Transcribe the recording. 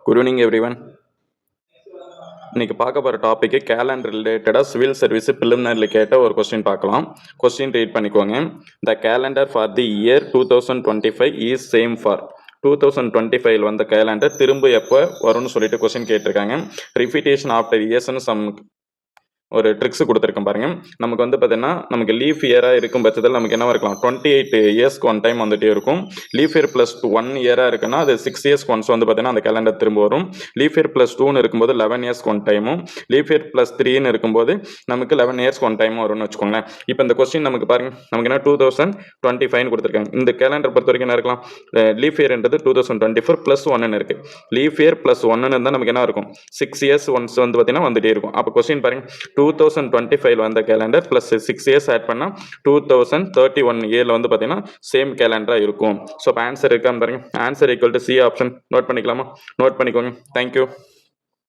Good evening everyone. இன்னைக்கு பார்க்க போகிற டாபிக் கேலண்டர் ரிலேட்டடாக சிவில் சர்வீஸ் ப்ரிலிமினரியில் கேட்ட ஒரு கொஸ்டின் பார்க்கலாம். கொஸ்டின் ரீட் பண்ணிக்கோங்க. The calendar for the year 2025 is same for 2025 வந்த கேலண்டர் திரும்ப எப்போ வரும்னு சொல்லிட்டு கொஸ்டின் கேட்டிருக்காங்க. ரிப்பீட்டேஷன் ஆஃப்டர் இயர்ஸ்னு ஒரு ட்ரிக்ஸ் கொடுத்துருக்கேன் பாருங்க. நமக்கு வந்து பார்த்தீங்கன்னா நமக்கு லீஃப் இயராக இருக்கும் பட்சத்தில் நமக்கு என்ன இருக்கலாம் 28 இயர்ஸ்க்கு ஒன் டைம் வந்துட்டே இருக்கும். லீஃப் இயர் ப்ளஸ் 1 இயராக இருக்குன்னா அது 6 இயர்ஸ்க்கு ஒன்ஸ் வந்து பார்த்தீங்கன்னா அந்த கேலண்டர் திரும்ப வரும். லீஃப் இயர் ப்ளஸ் 2ன்னு இருக்கும்போது 11 இயர்ஸ்க்கு ஒன் டைமும், லீஃப் இயர் ப்ளஸ் 3ன்னு இருக்கும்போது நமக்கு 11 இயர்ஸ்க்கு ஒன் டைமும் வரும்னு வச்சுக்கோங்களேன். இப்போ இந்த கொஸ்டின் நமக்கு பாருங்க, நமக்கு என்ன 2025 கொடுத்துருக்காங்க. இந்த கேலண்டர் பொறுத்த வரைக்கும் என்ன இருக்கலாம், லீஃப் இயர்ன்றது 2024 ப்ளஸ் 1ன்னு இருக்கு. லீஃப் இயர் ப்ளஸ் 1ன்னு இருந்தால் நமக்கு என்ன இருக்கும் 6 இயர்ஸ் ஒன்ஸ் வந்து பார்த்தீங்கன்னா வந்துட்டே இருக்கும். அப்போ கொஸ்டின் பாருங்க 2025 வந்த கேலண்டர் பிளஸ் 6 இயர்ஸ் ஆட் பண்ணா 2031 இயர்ல வந்து பார்த்தீங்கன்னா சேம் கேலண்டரா இருக்கும். ஸோ ஆன்சர் இருக்கான்னு பாருங்க. Answer equal to C option. Note பண்ணிக்கலாமா? நோட் பண்ணிக்கோங்க. தேங்க்யூ.